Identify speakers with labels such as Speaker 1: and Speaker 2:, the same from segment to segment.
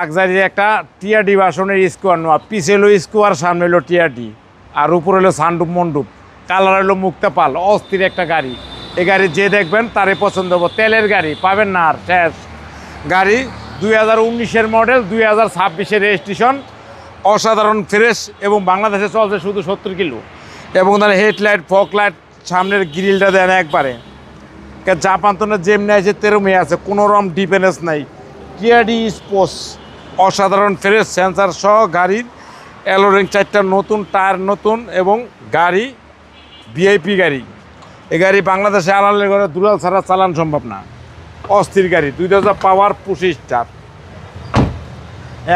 Speaker 1: Luxury একটা TRD ভার্সনের square নেওয়া, পিছে হলো স্কোয়ার, সামনে হলো টিআরডি, আর উপরে হলো সানরুফ মন্ডুপ, কালার হলো মুক্তা পাল, অস্থির একটা গাড়ি। এই গাড়ি যে দেখবেন তারই পছন্দ হবো। তেলের গাড়ি পাবেন না আর, শেষ গাড়ি। 2019-এর মডেল, 2026-এর রেজিস্ট্রেশন, অসাধারণ ফ্রেশ এবং বাংলাদেশে চলছে শুধু 70 কিলো। এবং তাহলে হেডলাইট, ফগ লাইট, সামনের গ্রিলটা দেন একবারে জাপান তো না, যেমনি আছে তেরমে আছে, কোনো রকম ডিপেন্ডেন্স নাই। টিআরডি স্পোর্টস অসাধারণ ফ্রেশ সেন্সার সহ গাড়ির, অ্যালোরিং 4টা নতুন, টায়ার নতুন, এবং গাড়ি ভিআইপি গাড়ি। এই গাড়ি বাংলাদেশে আনালে করে দুলাল ছাড়া চালান সম্ভব না। অস্থির গাড়ি, 2000 পাওয়ার, 25 স্টার।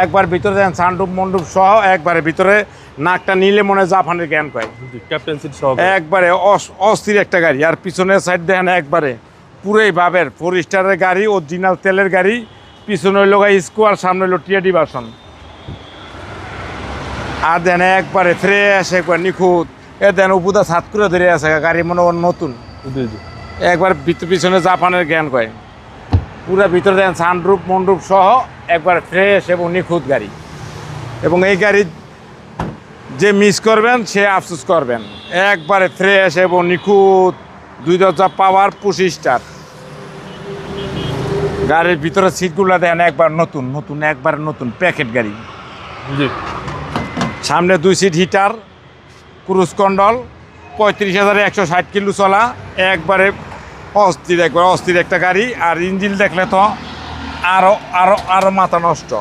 Speaker 1: একবার ভিতরে দেন সানরুফ মন্ডুপ সহ, একবারে ভিতরে নাকটা নিলে মনে হয় জাপানের জ্ঞান পায়।
Speaker 2: ক্যাপ্টেন সিট সহ
Speaker 1: একবারে অস্থির একটা গাড়ি। আর পিছনের সাইড দেখেন একবারে পুরোই ভাবের 4 স্টারের গাড়ি, অরিজিনাল তেলের গাড়ি। পিছনে হইল স্কোয়ার, সামনে হইল টিআরডি ভার্সন। আর দেন একবারে ফ্রেশ, একবার নিখুঁত। এ দেন উপদা ছাদ করে ধরে আছে গাড়ি, মনে হয় নতুন। একবার পিছনে জাপানের জ্ঞান কয়। পুরো ভিতরে দেন সানরুফ মন্ডুপ সহ, একবার ফ্রেশ এবং নিখুঁত গাড়ি। এবং এই গাড়ি যে মিস করবেন সে আফসোস করবেন। একবারে ফ্রেশ এবং নিখুঁত, 2000 পাওয়ার, 25 স্টার। গাড়ির ভিতরে সিটগুলো দেন একবার নতুন নতুন, একবার নতুন প্যাকেট গাড়ি। সামনে 2 seat heater, cruise control, 35,160 kilo চলা, একবারে অস্থির, একবার অস্থির একটা গাড়ি। আর ইঞ্জিন দেখলে তো আরো আরো আরো মাথা নষ্ট।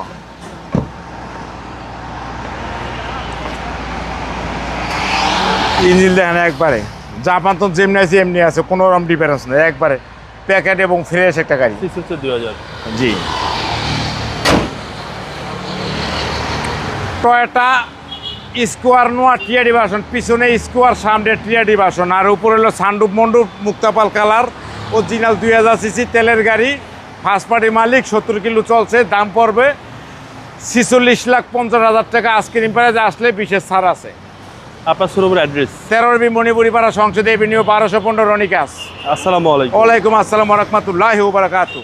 Speaker 1: ইঞ্জিন দেখেন একবারে জাপান তো যেমনি আছে এমনি আছে, কোনো রকম ডিফারেন্স নেই। একবারে প্যাকেট এবং ফ্রেশ একটা গাড়ি।
Speaker 2: 2000।
Speaker 1: জি, টয়োটা স্কোয়ার নোয়া টিআরডি ভার্সন, পিছনে স্কোয়ার, সামনে টিআরডি ভার্সন। আর উপরে হলো সানরুফ মন্ডুপ, মুক্তাপাল কালার, অরিজিনাল 2000 সিসি তেলের গাড়ি, ফার্স্ট পার্টি মালিক, 70 কিলো চলছে। দাম পড়বে 46,50,000 টাকা। আজকের ইম্পারেজে আসলে বিশেষ ছাড় আছে।
Speaker 2: আপনার শোরুমের অ্যাড্রেস? 13
Speaker 1: মণিপুরি পাড়া, সংসদ এভিনিউ, 1215, রনিকাস।
Speaker 2: আসসালামু আলাইকুম।
Speaker 1: ওয়ালাইকুম আসসালাম ওয়া রাহমাতুল্লাহি ওয়া বারাকাতুহু।